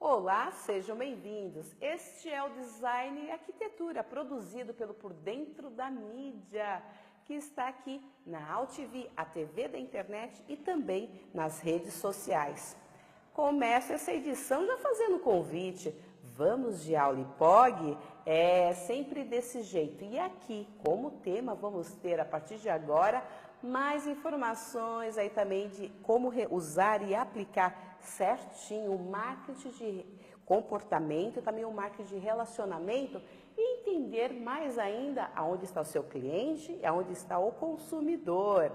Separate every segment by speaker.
Speaker 1: Olá, sejam bem-vindos. Este é o Design e Arquitetura, produzido pelo Por Dentro da Mídia, que está aqui na AltV, a TV da internet e também nas redes sociais. Começo essa edição já fazendo um convite. Vamos de aula IPOG? É sempre desse jeito. E aqui, como tema, vamos ter a partir de agora mais informações aí também de como usar e aplicar certinho o marketing de comportamento, também o marketing de relacionamento e entender mais ainda aonde está o seu cliente e aonde está o consumidor.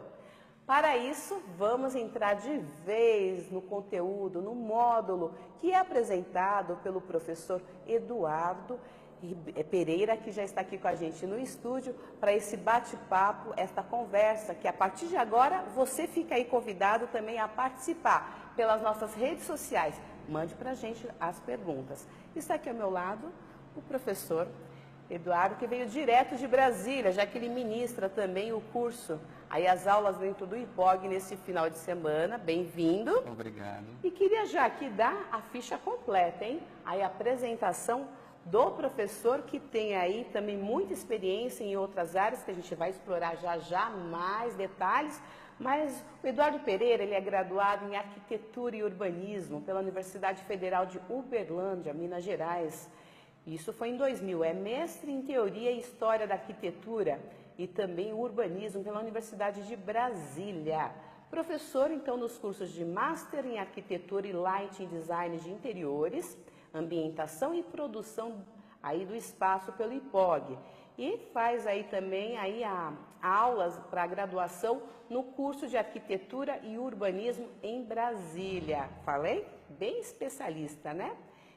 Speaker 1: Para isso, vamos entrar de vez no conteúdo, no módulo que é apresentado pelo professor Eduardo Pereira, que já está aqui com a gente no estúdio, para esse bate-papo, esta conversa, que a partir de agora você fica aí convidado também a participar pelas nossas redes sociais. Mande para a gente as perguntas. Está aqui ao meu lado o professor Eduardo, que veio direto de Brasília, já que ele ministra também o curso, aí as aulas dentro do IPOG nesse final de semana. Bem-vindo.
Speaker 2: Obrigado.
Speaker 1: E queria já aqui dar a ficha completa, hein? Aí a apresentação do professor, que tem aí também muita experiência em outras áreas, que a gente vai explorar já já mais detalhes. Mas o Eduardo Pereira, ele é graduado em Arquitetura e Urbanismo pela Universidade Federal de Uberlândia, Minas Gerais. Isso foi em 2000. É mestre em Teoria e História da Arquitetura e também Urbanismo pela Universidade de Brasília. Professor, então, nos cursos de Master em Arquitetura e Lighting Design de Interiores, Ambientação e Produção aí do Espaço pelo IPOG. E faz aí também aulas para graduação no curso de Arquitetura e Urbanismo em Brasília. Falei? Bem especialista, né?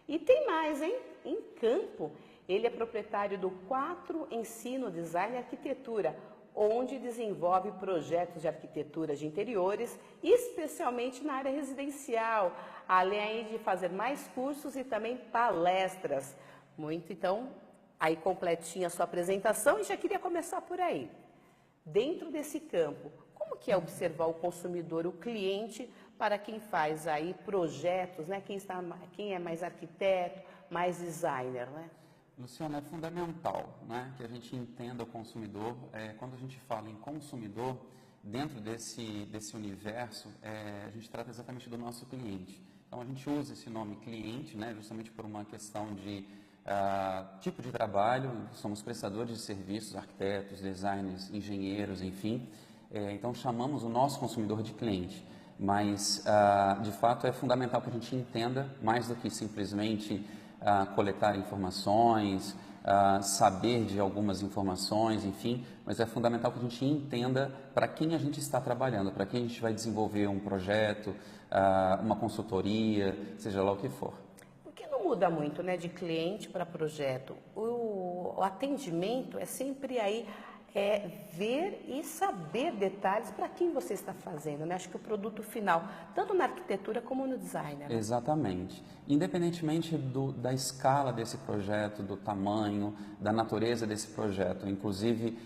Speaker 1: E tem mais, hein? Em Campo, ele é proprietário do 4 Ensino Design e Arquitetura, onde desenvolve projetos de arquitetura de interiores, especialmente na área residencial, além de fazer mais cursos e também palestras. Muito, então, aí completinha a sua apresentação e já queria começar por aí. Dentro desse campo, como que é observar o consumidor, o cliente, para quem faz aí projetos, né? Quem é mais arquiteto, mais designer, né?
Speaker 2: Luciana, é fundamental, né, que a gente entenda o consumidor. Quando a gente fala em consumidor, dentro desse universo, a gente trata exatamente do nosso cliente. Então, a gente usa esse nome cliente, né, justamente por uma questão de tipo de trabalho. Somos prestadores de serviços, arquitetos, designers, engenheiros, enfim. Então, chamamos o nosso consumidor de cliente. Mas, de fato, é fundamental que a gente entenda, mais do que simplesmente coletar informações, saber de algumas informações, enfim, mas é fundamental que a gente entenda para quem a gente está trabalhando, para quem a gente vai desenvolver um projeto, uma consultoria, seja lá o que for.
Speaker 1: Porque não muda muito, né, de cliente para projeto. O atendimento é sempre aí ver e saber detalhes para quem você está fazendo, né? Acho que o produto final, tanto na arquitetura como no design, né?
Speaker 2: Exatamente. Independentemente da escala desse projeto, do tamanho, da natureza desse projeto, inclusive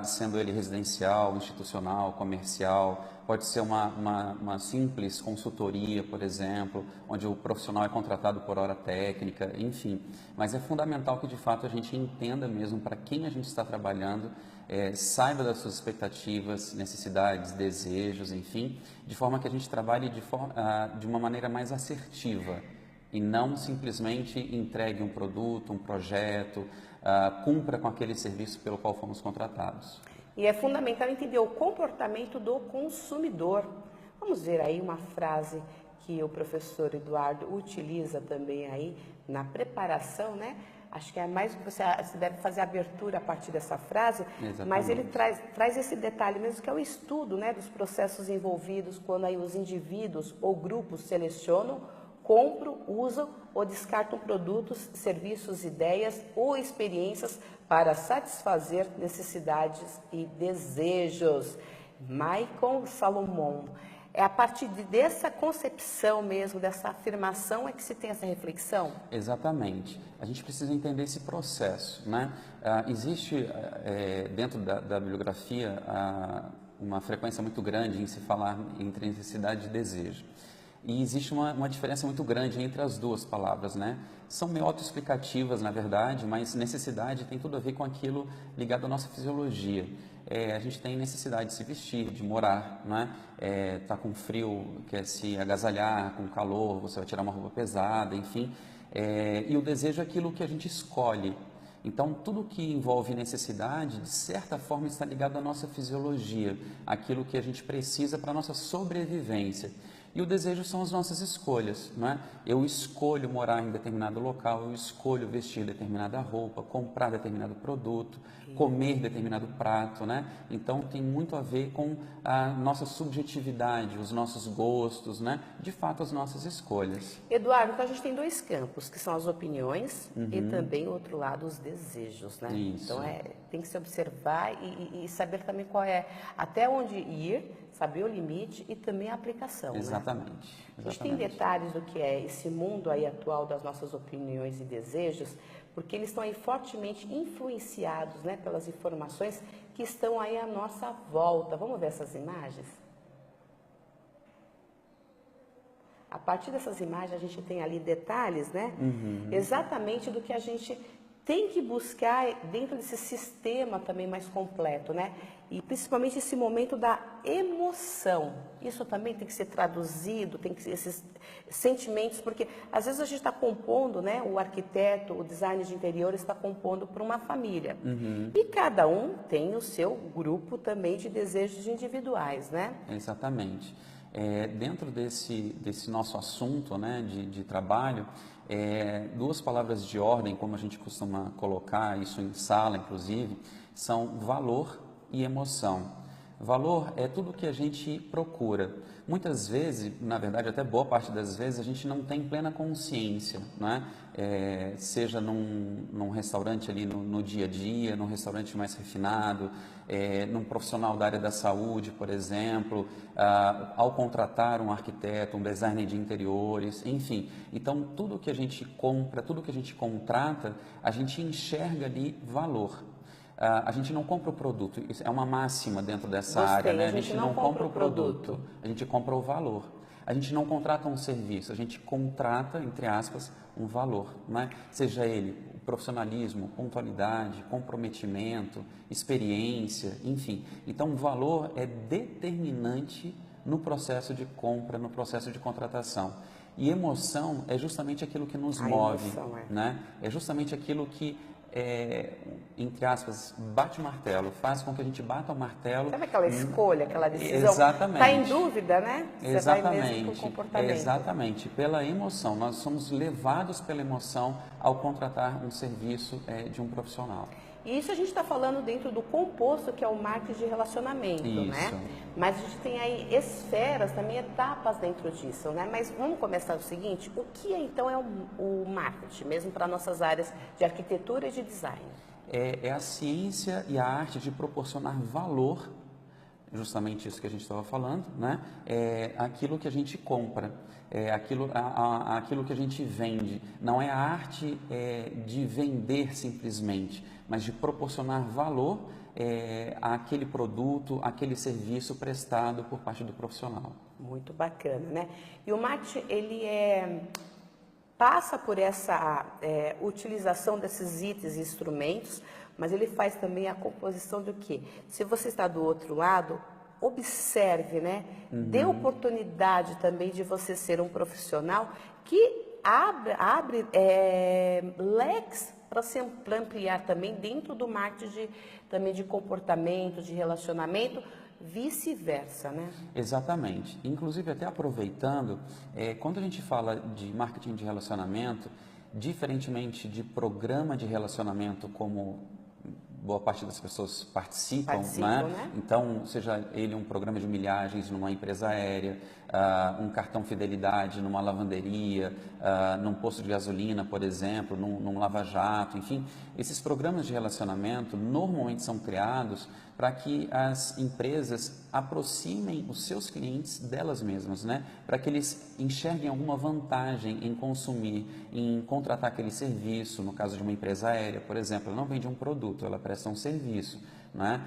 Speaker 2: sendo ele residencial, institucional, comercial, pode ser uma simples consultoria, por exemplo, onde o profissional é contratado por hora técnica, enfim. Mas é fundamental que, de fato, a gente entenda mesmo para quem a gente está trabalhando, saiba das suas expectativas, necessidades, desejos, enfim, de forma que a gente trabalhe de uma maneira mais assertiva e não simplesmente entregue um produto, um projeto, cumpra com aquele serviço pelo qual fomos contratados.
Speaker 1: E é fundamental entender o comportamtamento do consumidor. Vamos ver aí uma frase que o professor Eduardo utiliza também aí na preparação, né? Acho que é mais que você deve fazer a abertura a partir dessa frase.
Speaker 2: Exatamente.
Speaker 1: Mas ele traz esse detalhe mesmo, que é o estudo, né, dos processos envolvidos quando aí os indivíduos ou grupos selecionam, compram, usam ou descartam produtos, serviços, ideias ou experiências para satisfazer necessidades e desejos. Michael Salomon. É a partir dessa concepção mesmo, dessa afirmação, é que se tem essa reflexão?
Speaker 2: Exatamente. A gente precisa entender esse processo, né? Existe dentro da bibliografia uma frequência muito grande em se falar entre necessidade e desejo. E existe uma diferença muito grande entre as duas palavras, né? São meio autoexplicativas, na verdade, mas necessidade tem tudo a ver com aquilo ligado à nossa fisiologia. A gente tem necessidade de se vestir, de morar, né? Tá com frio, quer se agasalhar, com calor, você vai tirar uma roupa pesada, enfim. E o desejo é aquilo que a gente escolhe. Então, tudo que envolve necessidade, de certa forma, está ligado à nossa fisiologia, aquilo que a gente precisa para a nossa sobrevivência. E o desejo são as nossas escolhas, não é? Eu escolho morar em determinado local, eu escolho vestir determinada roupa, comprar determinado produto, comer determinado prato, né? Então tem muito a ver com a nossa subjetividade, os nossos gostos, né? De fato, as nossas escolhas.
Speaker 1: Eduardo, então a gente tem dois campos, que são as opiniões e também, o outro lado, os desejos, né?
Speaker 2: Isso.
Speaker 1: Então tem que se observar e saber também qual é, até onde ir, saber o limite e também a aplicação,
Speaker 2: Exatamente.
Speaker 1: né? A gente tem detalhes do que é esse mundo aí atual das nossas opiniões e desejos, porque eles estão aí fortemente influenciados, né, pelas informações que estão aí à nossa volta. Vamos ver essas imagens? A partir dessas imagens a gente tem ali detalhes, né? Exatamente do que a gente tem que buscar dentro desse sistema também mais completo, né? E principalmente esse momento da emoção. Isso também tem que ser traduzido, tem que ser esses sentimentos, porque às vezes a gente está compondo, né? O arquiteto, o design de interior está compondo para uma família. E cada um tem o seu grupo também de desejos individuais, né?
Speaker 2: Exatamente. Dentro desse nosso assunto, né, de trabalho, duas palavras de ordem, como a gente costuma colocar isso em sala, inclusive, são valor e emoção. Valor é tudo que a gente procura. Muitas vezes, na verdade, até boa parte das vezes, a gente não tem plena consciência, né? Seja num restaurante ali no dia a dia, num restaurante mais refinado, num profissional da área da saúde, por exemplo, ao contratar um arquiteto, um designer de interiores, enfim. Então, tudo que a gente compra, tudo que a gente contrata, a gente enxerga ali valor. A gente não compra o produto, isso é uma máxima dentro dessa área, né? A gente não compra o produto, a gente compra o valor. A gente não contrata um serviço, a gente contrata, entre aspas, um valor, né? Seja ele o profissionalismo, pontualidade, comprometimento, experiência, enfim. Então, o valor é determinante no processo de compra, no processo de contratação. E emoção é justamente aquilo que nos move, né? É justamente aquilo que entre aspas, bate o martelo, faz com que a gente bata o martelo.
Speaker 1: Sabe aquela escolha, aquela decisão?
Speaker 2: Exatamente.
Speaker 1: Está em dúvida, né? Você
Speaker 2: Exatamente.
Speaker 1: vai mesmo com o comportamento.
Speaker 2: Exatamente, pela emoção. Nós somos levados pela emoção ao contratar um serviço de um profissional.
Speaker 1: E isso a gente está falando dentro do composto, que é o marketing de relacionamento, né? Mas a gente tem aí esferas, também etapas dentro disso, né? Mas vamos começar do seguinte, o que então é o marketing, mesmo para nossas áreas de arquitetura e de design?
Speaker 2: É a ciência e a arte de proporcionar valor, justamente isso que a gente estava falando, né? Aquilo que a gente compra, aquilo que a gente vende. Não é a arte de vender simplesmente, mas de proporcionar valor àquele produto, àquele serviço prestado por parte do profissional.
Speaker 1: Muito bacana, né? E o marketing, ele passa por essa utilização desses itens e instrumentos, mas ele faz também a composição do quê? Se você está do outro lado, observe, né? Dê oportunidade também de você ser um profissional que abre leques para se ampliar também dentro do marketing também de comportamento, de relacionamento, vice-versa, né?
Speaker 2: Exatamente. Inclusive, até aproveitando, quando a gente fala de marketing de relacionamento, diferentemente de programa de relacionamento, como boa parte das pessoas participam, né? Então, seja ele um programa de milhagens numa empresa aérea, um cartão fidelidade numa lavanderia, num posto de gasolina, por exemplo, num lava-jato, enfim, esses programas de relacionamento normalmente são criados para que as empresas aproximem os seus clientes delas mesmas, né? Para que eles enxerguem alguma vantagem em consumir, em contratar aquele serviço. No caso de uma empresa aérea, por exemplo, ela não vende um produto, ela presta um serviço. né?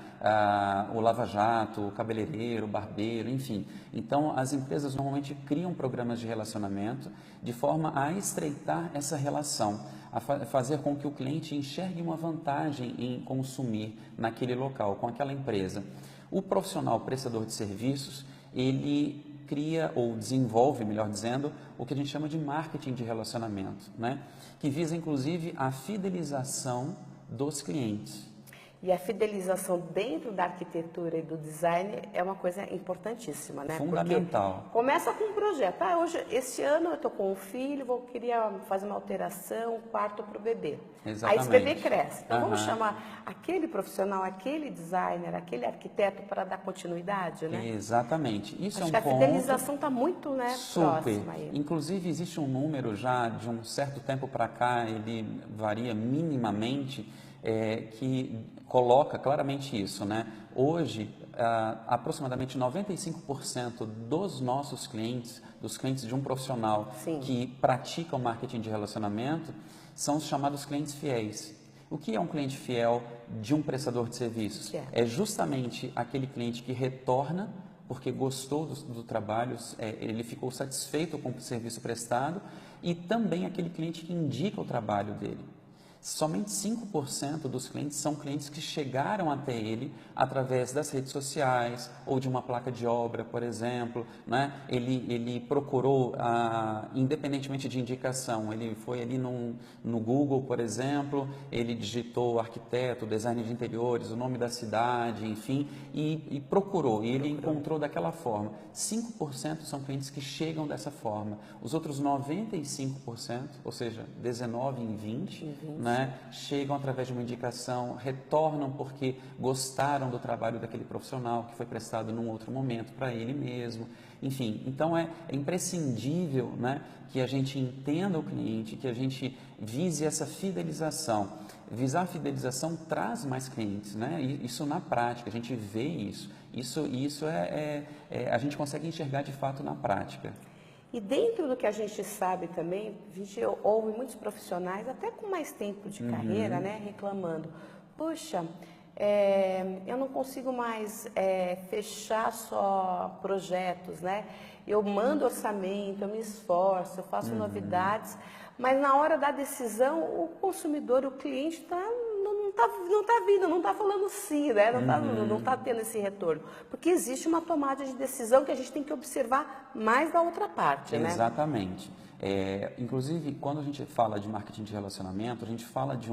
Speaker 2: O lava-jato, o cabeleireiro, o barbeiro, enfim. Então, as empresas normalmente criam programas de relacionamento de forma a estreitar essa relação, a fazer com que o cliente enxergue uma vantagem em consumir naquele local, com aquela empresa. O profissional prestador de serviços, ele cria ou desenvolve, melhor dizendo, o que a gente chama de marketing de relacionamento, né? Que visa inclusive a fidelização dos clientes.
Speaker 1: E a fidelização dentro da arquitetura e do design é uma coisa importantíssima, né?
Speaker 2: Fundamental.
Speaker 1: Porque começa com um projeto. Hoje, esse ano eu estou com um filho, queria fazer uma alteração, um quarto para o bebê.
Speaker 2: Exatamente.
Speaker 1: Aí esse bebê cresce. Então vamos chamar aquele profissional, aquele designer, aquele arquiteto para dar continuidade, né?
Speaker 2: Exatamente. Isso
Speaker 1: Acho
Speaker 2: é um
Speaker 1: que a
Speaker 2: ponto
Speaker 1: fidelização está muito, né,
Speaker 2: super.
Speaker 1: próxima aí.
Speaker 2: Inclusive existe um número já de um certo tempo para cá, ele varia minimamente, que coloca claramente isso, né? Hoje, aproximadamente 95% dos nossos clientes, dos clientes de um profissional
Speaker 1: Sim.
Speaker 2: que pratica o marketing de relacionamento, são os chamados clientes fiéis. O que é um cliente fiel de um prestador de serviços? É justamente aquele cliente que retorna porque gostou do trabalho, ele ficou satisfeito com o serviço prestado, e também aquele cliente que indica o trabalho dele. Somente 5% dos clientes são clientes que chegaram até ele através das redes sociais ou de uma placa de obra, por exemplo, né? Ele procurou, independentemente de indicação, ele foi ali no Google, por exemplo, ele digitou arquiteto, design de interiores, o nome da cidade, enfim, e procurou, e ele encontrou daquela forma. 5% são clientes que chegam dessa forma. Os outros 95%, ou seja, 19 em 20, né? Chegam através de uma indicação, retornam porque gostaram do trabalho daquele profissional que foi prestado num outro momento para ele mesmo. Enfim, então é imprescindível, né, que a gente entenda o cliente, que a gente vise essa fidelização. Visar a fidelização traz mais clientes, né? Isso na prática, a gente vê isso. Isso a gente consegue enxergar de fato na prática.
Speaker 1: E dentro do que a gente sabe também, a gente ouve muitos profissionais, até com mais tempo de carreira, né, reclamando: puxa, eu não consigo mais fechar só projetos, né? Eu mando orçamento, eu me esforço, eu faço novidades, mas na hora da decisão o consumidor, o cliente não está vindo, não está falando sim, né? Não tá tendo esse retorno. Porque existe uma tomada de decisão que a gente tem que observar mais da outra parte, né?
Speaker 2: Exatamente. Inclusive, quando a gente fala de marketing de relacionamento, a gente fala de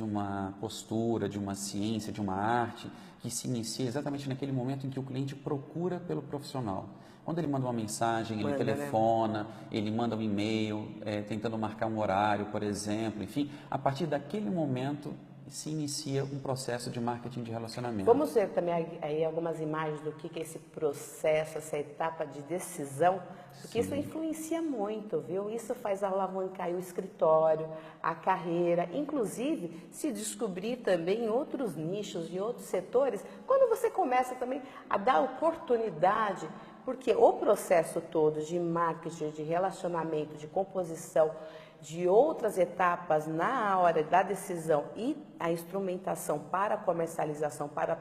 Speaker 2: uma postura, de uma ciência, de uma arte que se inicia exatamente naquele momento em que o cliente procura pelo profissional. Quando ele manda uma mensagem, ele telefona, ele manda um e-mail, tentando marcar um horário, por exemplo, enfim, a partir daquele momento se inicia um processo de marketing de relacionamento.
Speaker 1: Vamos ver também aí algumas imagens do que é esse processo, essa etapa de decisão, porque isso influencia muito, viu? Isso faz alavancar o escritório, a carreira, inclusive se descobrir também em outros nichos, em outros setores, quando você começa também a dar oportunidade, porque o processo todo de marketing, de relacionamento, de composição, de outras etapas na hora da decisão e a instrumentação para a comercialização, para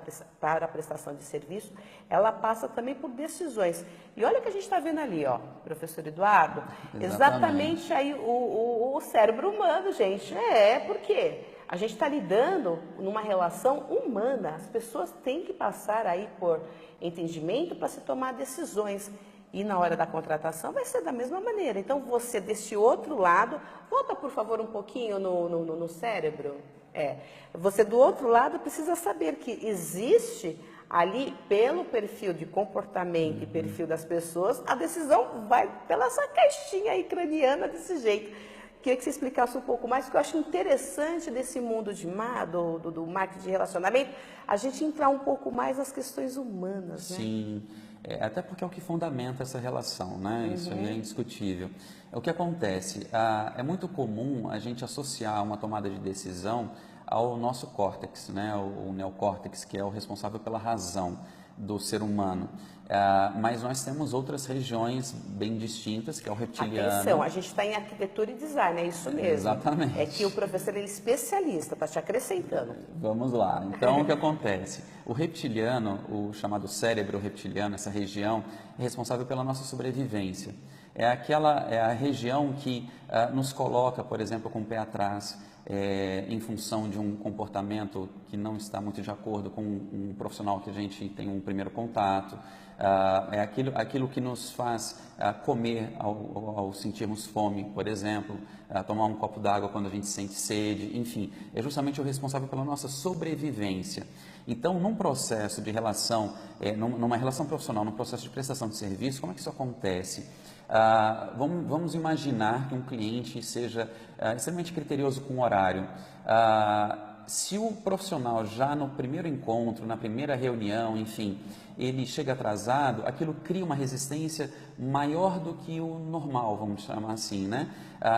Speaker 1: a prestação de serviço, ela passa também por decisões. E olha o que a gente está vendo ali, ó, professor Eduardo, exatamente aí o cérebro humano, gente. Porque a gente está lidando numa relação humana, as pessoas têm que passar aí por entendimento para se tomar decisões. E na hora da contratação vai ser da mesma maneira. Então, você desse outro lado, volta por favor um pouquinho no cérebro. Você do outro lado precisa saber que existe ali, pelo perfil de comportamento e perfil das pessoas, a decisão vai pela essa caixinha aí craniana desse jeito. Queria que você explicasse um pouco mais, porque eu acho interessante desse mundo do marketing de relacionamento, a gente entrar um pouco mais nas questões humanas, né?
Speaker 2: Sim. Até porque é o que fundamenta essa relação, né? Isso aí é indiscutível. O que acontece? É muito comum a gente associar uma tomada de decisão ao nosso córtex, né? O neocórtex, que é o responsável pela razão. do ser humano. Mas nós temos outras regiões bem distintas, que é o reptiliano.
Speaker 1: Atenção, a gente está em arquitetura e design, é isso mesmo.
Speaker 2: Exatamente.
Speaker 1: É que o professor é especialista, está te acrescentando.
Speaker 2: Vamos lá. Então, o que acontece? O reptiliano, o chamado cérebro reptiliano, essa região, é responsável pela nossa sobrevivência. É a região que nos coloca, por exemplo, com o pé atrás, em função de um comportamento que não está muito de acordo com um profissional que a gente tem um primeiro contato. É aquilo que nos faz comer ao sentirmos fome, por exemplo, tomar um copo d'água quando a gente sente sede, enfim, é justamente o responsável pela nossa sobrevivência. Então, num processo de relação, numa relação profissional, num processo de prestação de serviço, como é que isso acontece? Vamos imaginar que um cliente seja extremamente criterioso com o horário. Se o profissional já no primeiro encontro, na primeira reunião, enfim, ele chega atrasado, aquilo cria uma resistência maior do que o normal, vamos chamar assim, né?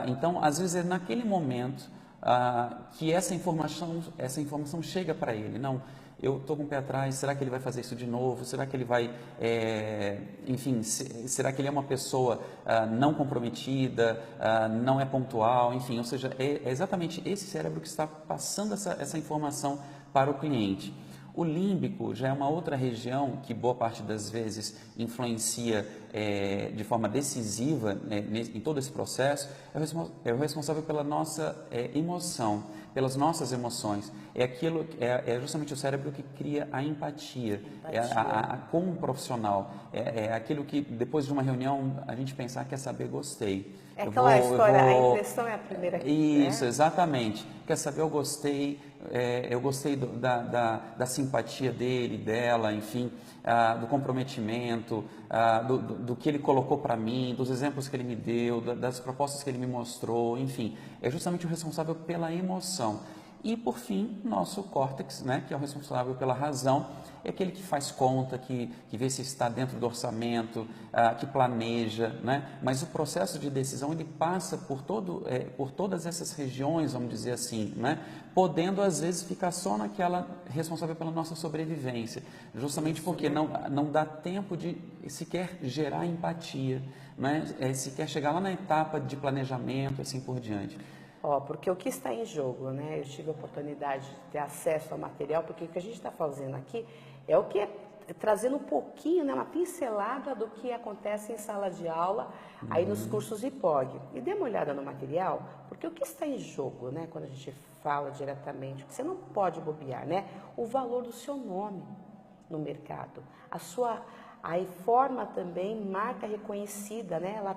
Speaker 2: Então, às vezes é naquele momento que essa informação chega para ele. Não, eu estou com o pé atrás, será que ele vai fazer isso de novo? Será que ele vai, enfim, será que ele é uma pessoa não comprometida, não é pontual, enfim, ou seja, é exatamente esse cérebro que está passando essa informação para o cliente. O límbico já é uma outra região que boa parte das vezes influencia de forma decisiva em todo esse processo, é o responsável pela nossa emoção, pelas nossas emoções. É justamente o cérebro que cria a empatia. Com um profissional. É aquilo que depois de uma reunião a gente pensar, quer saber, gostei.
Speaker 1: É aquela história, a impressão é a primeira que...
Speaker 2: Isso, exatamente. Quer saber, eu gostei da simpatia dele, dela, enfim, do comprometimento, do que ele colocou para mim, dos exemplos que ele me deu, das propostas que ele me mostrou, enfim. É justamente o responsável pela emoção. E, por fim, nosso córtex, né, que é o responsável pela razão, é aquele que faz conta, que vê se está dentro do orçamento, que planeja, né? Mas o processo de decisão ele passa por todas essas regiões, vamos dizer assim, né? Podendo às vezes ficar só naquela responsável pela nossa sobrevivência, justamente porque não dá tempo de sequer gerar empatia, né? Sequer chegar lá na etapa de planejamento, assim por diante.
Speaker 1: Porque o que está em jogo, né? Eu tive a oportunidade de ter acesso ao material, porque o que a gente está fazendo aqui é o que é trazendo um pouquinho, né, uma pincelada do que acontece em sala de aula, aí nos cursos IPOG. E dê uma olhada no material, porque o que está em jogo, né, quando a gente fala diretamente, você não pode bobear, né? O valor do seu nome no mercado, a forma também, marca reconhecida, né? Ela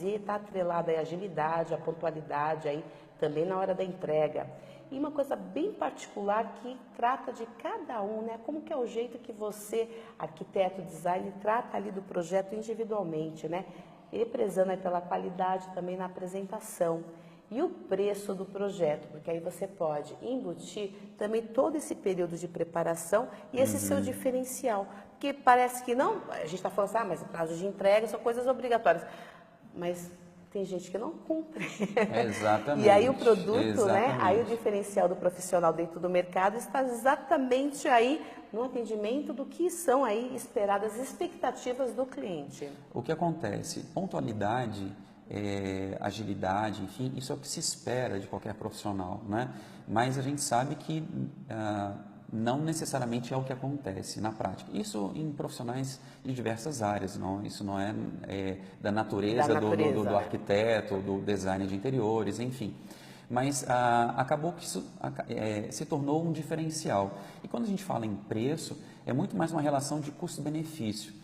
Speaker 1: está atrelada à agilidade, à pontualidade, aí também na hora da entrega. E uma coisa bem particular que trata de cada um, né? Como que é o jeito que você, arquiteto, designer, trata ali do projeto individualmente, né? E prezando aí pela qualidade também na apresentação. E o preço do projeto, porque aí você pode embutir também todo esse período de preparação e esse seu diferencial. Porque parece que não, a gente está falando assim, mas o prazo de entrega são coisas obrigatórias. Mas tem gente que não cumpre.
Speaker 2: Exatamente.
Speaker 1: E aí o produto,
Speaker 2: exatamente,
Speaker 1: né? Aí o diferencial do profissional dentro do mercado está exatamente aí no atendimento do que são aí esperadas as expectativas do cliente.
Speaker 2: O que acontece? Pontualidade, agilidade, enfim, isso é o que se espera de qualquer profissional, né? Mas a gente sabe que não necessariamente é o que acontece na prática. Isso em profissionais de diversas áreas, isso não é da natureza, do arquiteto, do designer de interiores, enfim. Mas acabou que isso se tornou um diferencial. E quando a gente fala em preço, é muito mais uma relação de custo-benefício.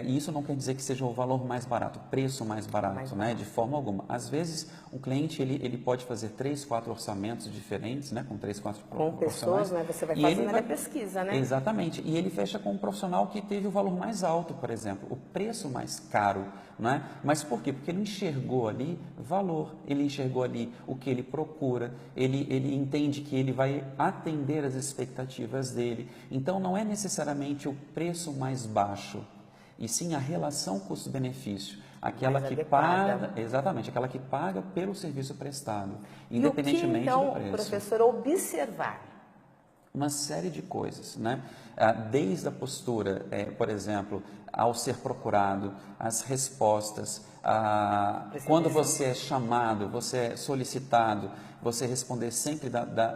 Speaker 2: E isso não quer dizer que seja o valor mais barato, o preço mais barato, né? De forma alguma. Às vezes, o cliente ele pode fazer 3, 4 orçamentos diferentes, né? Com 3, 4
Speaker 1: com pessoas, né? Você vai fazendo a pesquisa, né?
Speaker 2: Exatamente. E ele fecha com um profissional que teve o valor mais alto, por exemplo, o preço mais caro, né? Mas por quê? Porque ele enxergou ali valor, ele enxergou ali o que ele procura, ele entende que ele vai atender as expectativas dele. Então, não é necessariamente o preço mais baixo, e sim a relação custo-benefício, aquela que paga, exatamente, aquela que paga pelo serviço prestado, independentemente do preço.
Speaker 1: E o que, então, professor, observar?
Speaker 2: Uma série de coisas, né? desde a postura, por exemplo, ao ser procurado, as respostas, quando você é chamado, você é solicitado, você responder sempre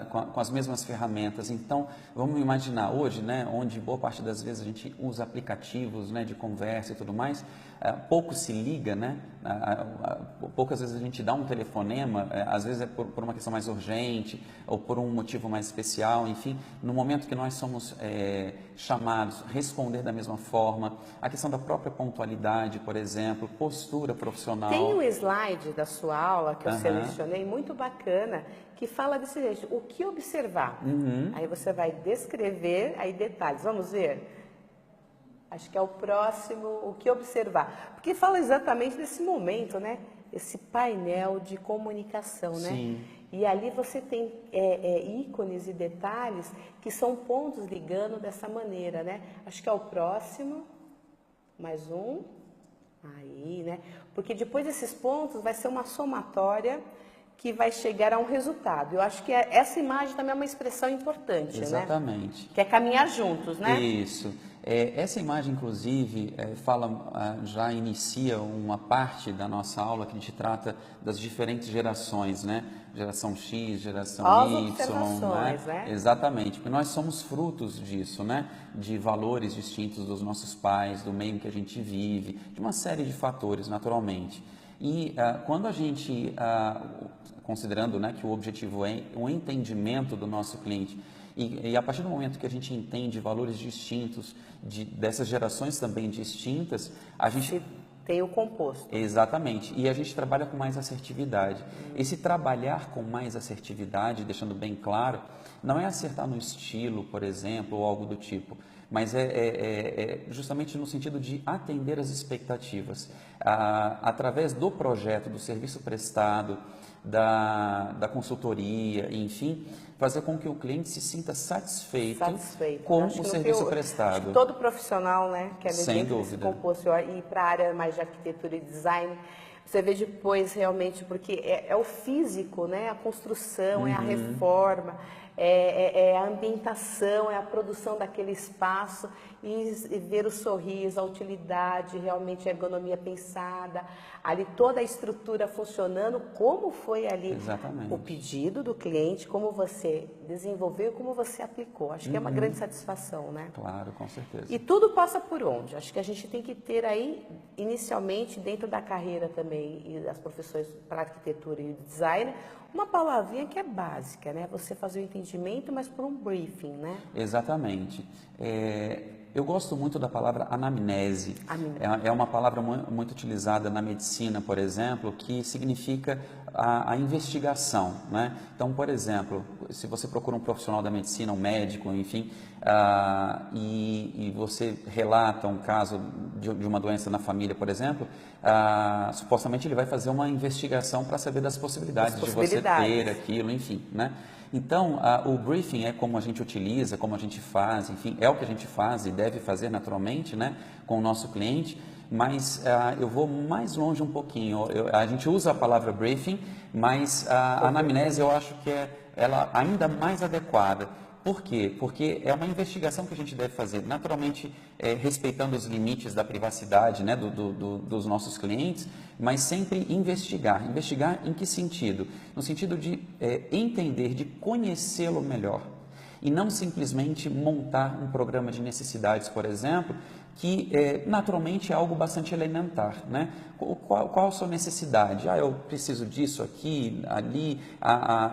Speaker 2: com as mesmas ferramentas. Então, vamos imaginar hoje, né, onde boa parte das vezes a gente usa aplicativos, né, de conversa e tudo mais, pouco se liga, né, poucas vezes a gente dá um telefonema, às vezes é por uma questão mais urgente ou por um motivo mais especial, enfim, no momento que nós somos chamados, responder da mesma forma, a questão da própria pontualidade, por exemplo, postura profissional.
Speaker 1: Tem um slide da sua aula que eu selecionei, muito bacana, que fala desse jeito, o que observar. Aí você vai descrever, aí detalhes, vamos ver? Acho que é o próximo, o que observar. Porque fala exatamente desse momento, né? Esse painel de comunicação, né?
Speaker 2: Sim.
Speaker 1: E ali você tem ícones e detalhes que são pontos ligando dessa maneira, né? Acho que é o próximo, mais um, aí, né? Porque depois desses pontos vai ser uma somatória que vai chegar a um resultado. Eu acho que essa imagem também é uma expressão importante,
Speaker 2: Exatamente.
Speaker 1: né? Que é caminhar juntos, né?
Speaker 2: Isso. Essa imagem, inclusive, já inicia uma parte da nossa aula que a gente trata das diferentes gerações, né? Geração X, geração Y, né? Exatamente, porque nós somos frutos disso, né? De valores distintos dos nossos pais, do meio em que a gente vive, de uma série de fatores, naturalmente. E quando a gente, considerando, né, que o objetivo é o entendimento do nosso cliente, e a partir do momento que a gente entende valores distintos, dessas gerações também distintas, a gente...
Speaker 1: Tem o composto.
Speaker 2: Exatamente. E a gente trabalha com mais assertividade. Esse trabalhar com mais assertividade, deixando bem claro, não é acertar no estilo, por exemplo, ou algo do tipo, mas é justamente no sentido de atender as expectativas. Através do projeto, do serviço prestado, da consultoria, enfim, fazer com que o cliente se sinta satisfeito. Com o serviço prestado.
Speaker 1: Acho que todo profissional, né, quer ver
Speaker 2: sem
Speaker 1: dentro
Speaker 2: dúvida.
Speaker 1: Desse composto, e para a área mais de arquitetura e design, você vê depois realmente, porque é o físico, né, a construção, é a reforma, é a ambientação, é a produção daquele espaço e ver o sorriso, a utilidade, realmente a ergonomia pensada, ali toda a estrutura funcionando, como foi ali
Speaker 2: Exatamente.
Speaker 1: o pedido do cliente, como você desenvolveu, como você aplicou. Acho que é uma grande satisfação, né?
Speaker 2: Claro, com certeza.
Speaker 1: E tudo passa por onde? Acho que a gente tem que ter aí, inicialmente, dentro da carreira também, e das profissões para arquitetura e design, uma palavrinha que é básica, né? Você fazer o entendimento, mas por um briefing, né?
Speaker 2: Exatamente. Eu gosto muito da palavra anamnese. É uma palavra muito utilizada na medicina, por exemplo, que significa a investigação, né? Então, por exemplo, se você procura um profissional da medicina, um médico, enfim, e você relata um caso de uma doença na família, por exemplo, supostamente ele vai fazer uma investigação para saber das possibilidades de você ter aquilo, enfim, né? Então, o briefing é como a gente utiliza, como a gente faz, enfim, é o que a gente faz e deve fazer naturalmente, né, com o nosso cliente, mas eu vou mais longe um pouquinho. A gente usa a palavra briefing, mas a anamnese eu acho que ela ainda mais adequada. Por quê? Porque é uma investigação que a gente deve fazer, naturalmente respeitando os limites da privacidade, né, dos nossos clientes, mas sempre investigar. Investigar em que sentido? No sentido de entender, de conhecê-lo melhor. E não simplesmente montar um programa de necessidades, por exemplo, que naturalmente é algo bastante elementar, né? Qual a sua necessidade? Eu preciso disso aqui, ali.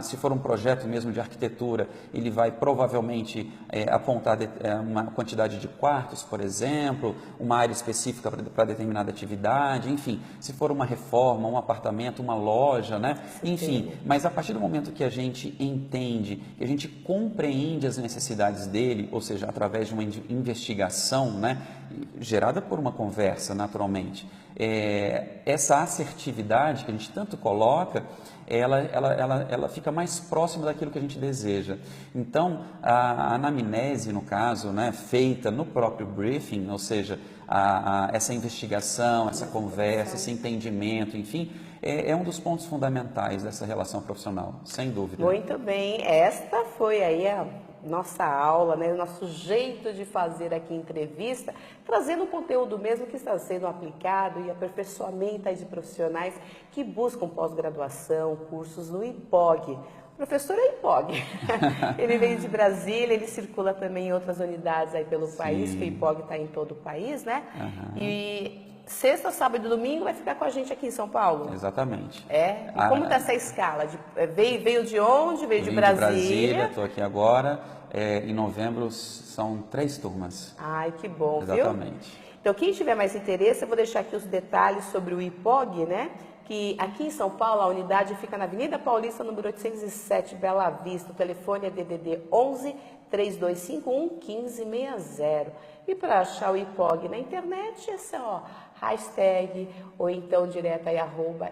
Speaker 2: Se for um projeto mesmo de arquitetura, ele vai provavelmente apontar uma quantidade de quartos, por exemplo, uma área específica para determinada atividade, enfim. Se for uma reforma, um apartamento, uma loja, né? Enfim, mas a partir do momento que a gente entende, que a gente compreende as necessidades dele, ou seja, através de uma investigação, né, gerada por uma conversa, naturalmente, essa assertividade que a gente tanto coloca, ela fica mais próxima daquilo que a gente deseja. Então, a anamnese, no caso, né, feita no próprio briefing, ou seja, essa investigação, essa conversa, esse entendimento, enfim, é um dos pontos fundamentais dessa relação profissional, sem dúvida.
Speaker 1: Muito bem, esta foi aí nossa aula, né, o nosso jeito de fazer aqui entrevista, trazendo o conteúdo mesmo que está sendo aplicado e aperfeiçoamento aí de profissionais que buscam pós-graduação, cursos no IPOG. O professor é IPOG. Ele veio de Brasília, ele circula também em outras unidades aí pelo país, que o IPOG está em todo o país, né? E sexta, sábado e domingo vai ficar com a gente aqui em São Paulo?
Speaker 2: Exatamente.
Speaker 1: É? E como está essa escala? Veio de onde? Veio de Brasília?
Speaker 2: De Brasília, estou aqui agora. Em novembro são 3 turmas.
Speaker 1: Ai, que bom,
Speaker 2: Exatamente.
Speaker 1: Viu? Então, quem tiver mais interesse, eu vou deixar aqui os detalhes sobre o IPOG, né? Que aqui em São Paulo, a unidade fica na Avenida Paulista, número 807, Bela Vista. O telefone é DDD 11 3251 1560. E para achar o IPOG na internet, é só hashtag ou então direto aí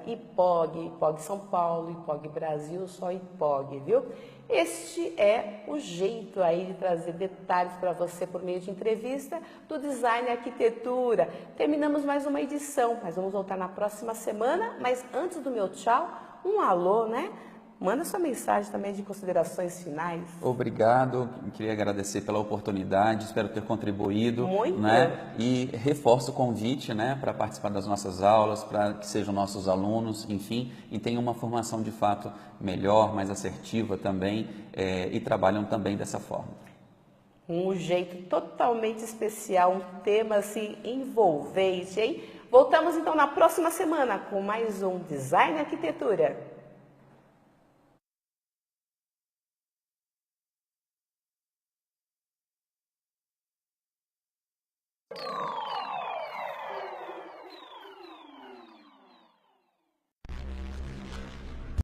Speaker 1: @IPOG, IPOG São Paulo, IPOG Brasil, só IPOG, viu? Este é o jeito aí de trazer detalhes para você por meio de entrevista do Design e Arquitetura. Terminamos mais uma edição, mas vamos voltar na próxima semana. Mas antes do meu tchau, um alô, né? Manda sua mensagem também de considerações finais.
Speaker 2: Obrigado, queria agradecer pela oportunidade, espero ter contribuído.
Speaker 1: Muito.
Speaker 2: Né? E reforço o convite, né, para participar das nossas aulas, para que sejam nossos alunos, enfim, e tenham uma formação de fato melhor, mais assertiva também, e trabalham também dessa forma.
Speaker 1: Um jeito totalmente especial, um tema assim envolvente, hein? Voltamos então na próxima semana com mais um Design e Arquitetura.